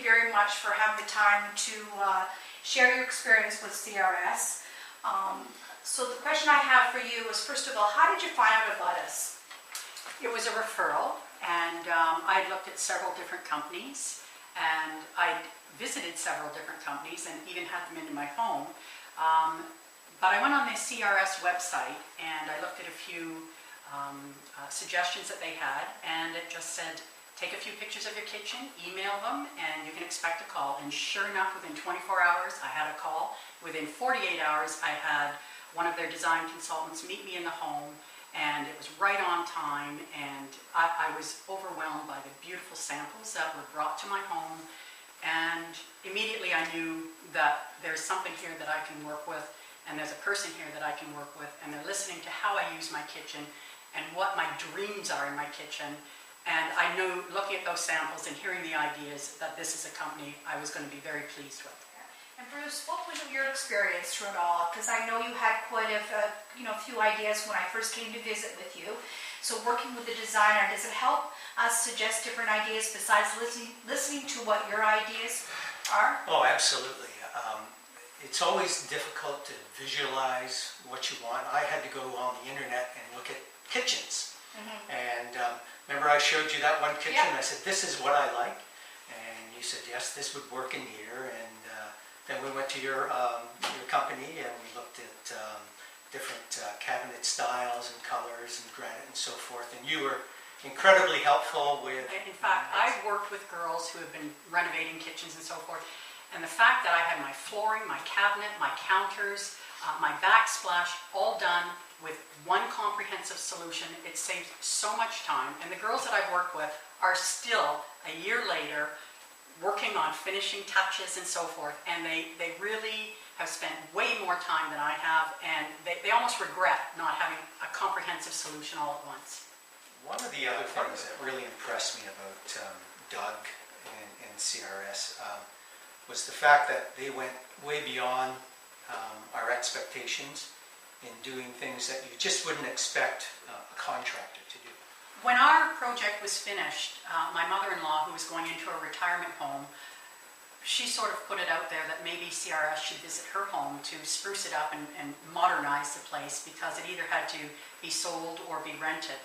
very much for having the time to share your experience with CRS. So the question I have for you is, first of all, how did you find out about us? It was a referral, and I had looked at several different companies, and I'd visited several different companies and even had them into my home. But I went on the CRS website and I looked at a few suggestions that they had, and it just said, take a few pictures of your kitchen, email them, and you can expect a call. And sure enough, within 24 hours, I had a call. Within 48 hours, I had one of their design consultants meet me in the home, and it was right on time, and I was overwhelmed by the beautiful samples that were brought to my home. And immediately I knew that there's something here that I can work with, and there's a person here that I can work with, and they're listening to how I use my kitchen and what my dreams are in my kitchen. And I knew, looking at those samples and hearing the ideas, that this is a company I was going to be very pleased with. And Bruce, what was your experience through it all? Because I know you had quite a few ideas when I first came to visit with you. So working with the designer, does it help us suggest different ideas besides listening to what your ideas are? Oh, absolutely. It's always difficult to visualize what you want. I had to go on the internet and look at kitchens. Mm-hmm. And remember I showed you that one kitchen? Yep. I said, this is what I like. And you said, yes, this would work in here. And then we went to your company and we looked at different cabinet styles and colors and granite and so forth. And you were incredibly helpful with... In fact, I've worked with girls who have been renovating kitchens and so forth. And the fact that I had my flooring, my cabinet, my counters, my backsplash all done with one comprehensive solution, it saved so much time. And the girls that I've worked with are still, a year later, working on finishing touches and so forth. And they really have spent way more time than I have, and they almost regret not having a comprehensive solution all at once. One of the other things that really impressed me about Doug and CRS was the fact that they went way beyond our expectations in doing things that you just wouldn't expect a contractor to do. When our project was finished, my mother-in-law, who was going into a retirement home, she sort of put it out there that maybe CRS should visit her home to spruce it up and modernize the place, because it either had to be sold or be rented.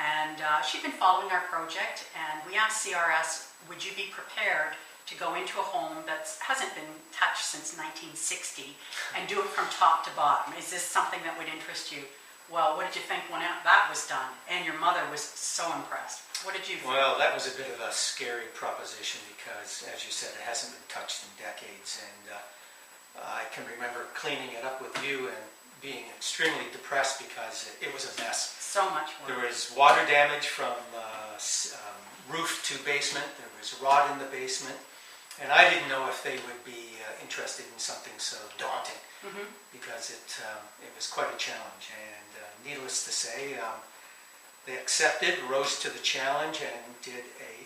And she'd been following our project, and we asked CRS, would you be prepared to go into a home that hasn't been touched since 1960 and do it from top to bottom? Is this something that would interest you? Well, what did you think when that was done? And your mother was so impressed. What did you think? Well, that was a bit of a scary proposition because, as you said, it hasn't been touched in decades. And I can remember cleaning it up with you and being extremely depressed because it was a mess. So much work. There was water damage from roof to basement. There was rot in the basement. And I didn't know if they would be interested in something so daunting, because it was quite a challenge. And needless to say, they accepted, rose to the challenge, and did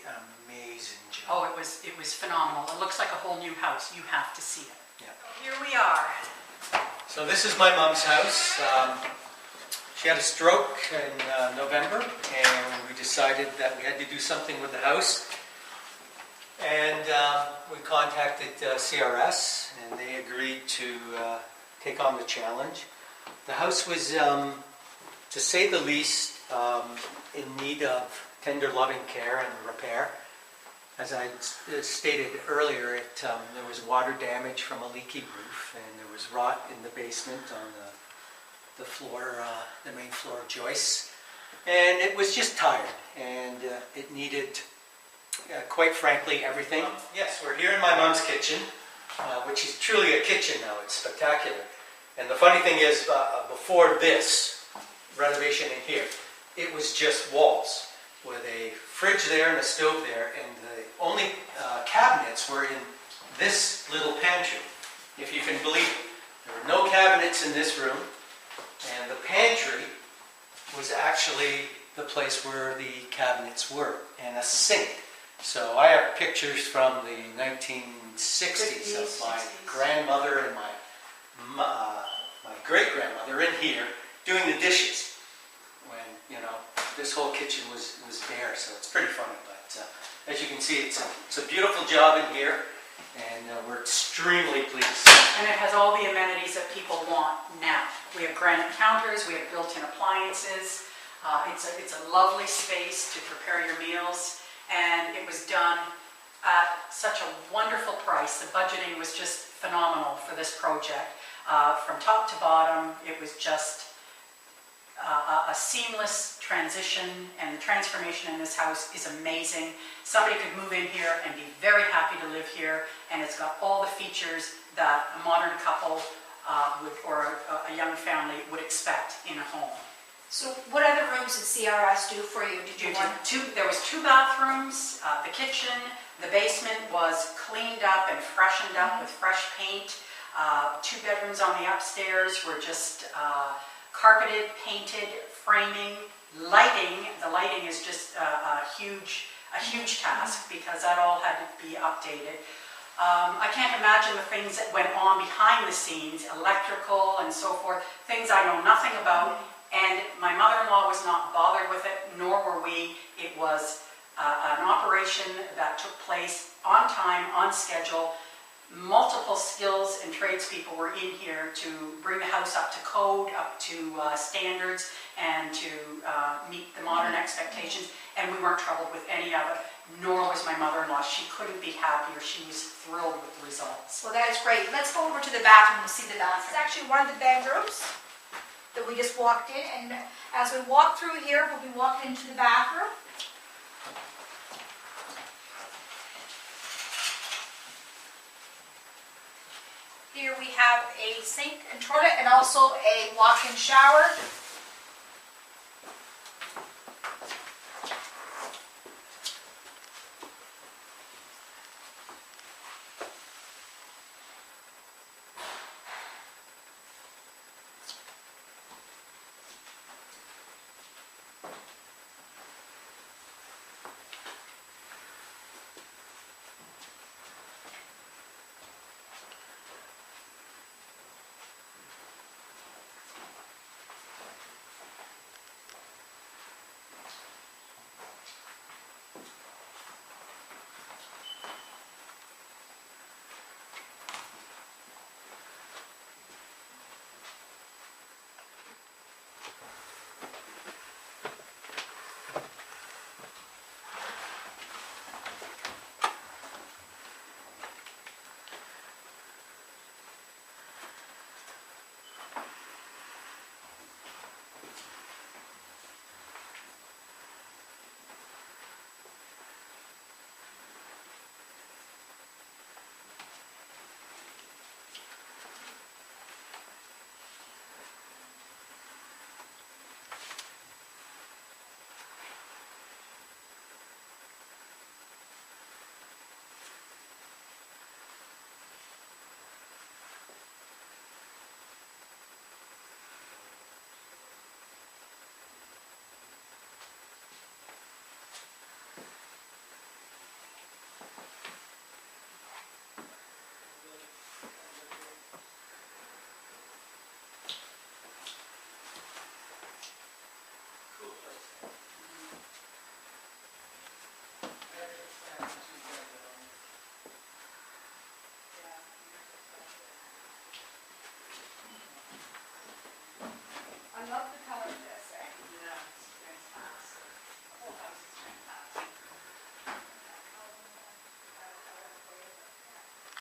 an amazing job. Oh, it was phenomenal. It looks like a whole new house. You have to see it. Yeah. Here we are. So this is my mom's house. She had a stroke in November, and we decided that we had to do something with the house. And we contacted CRS, and they agreed to take on the challenge. The house was, to say the least, in need of tender loving care and repair. As I stated earlier, there was water damage from a leaky roof, and there was rot in the basement on the floor, the main floor joists. And it was just tired, and it needed... quite frankly, everything. Yes, we're here in my mom's kitchen, which is truly a kitchen now. It's spectacular. And the funny thing is, before this renovation in here, it was just walls with a fridge there and a stove there, and the only cabinets were in this little pantry, if you can believe it. There were no cabinets in this room, and the pantry was actually the place where the cabinets were, and a sink. So I have pictures from the 1960s of my grandmother and my great-grandmother in here doing the dishes when, this whole kitchen was bare. So it's pretty funny. But As you can see, it's a beautiful job in here, and we're extremely pleased. And it has all the amenities that people want now. We have granite counters, we have built-in appliances. It's a lovely space to prepare your meals, and it was done at such a wonderful price. The budgeting was just phenomenal for this project. From top to bottom, it was just a seamless transition, and the transformation in this house is amazing. Somebody could move in here and be very happy to live here, and it's got all the features that a modern couple or a young family would expect in a home. So what other rooms did CRS do for you? There was 2 bathrooms, the kitchen, the basement was cleaned up and freshened up with fresh paint. 2 bedrooms on the upstairs were just carpeted, painted, framing, lighting. The lighting is just a huge task because that all had to be updated. I can't imagine the things that went on behind the scenes, electrical and so forth, things I know nothing about. And my mother-in-law was not bothered with it, nor were we. It was an operation that took place on time, on schedule. Multiple skills and tradespeople were in here to bring the house up to code, up to standards, and to meet the modern expectations. And we weren't troubled with any of it, nor was my mother-in-law. She couldn't be happier. She was thrilled with the results. Well, that is great. Let's go over to the bathroom and see the bathroom. It's actually one of the bedrooms that we just walked in, and as we walk through here, we'll be walking into the bathroom. Here we have a sink and toilet and also a walk-in shower.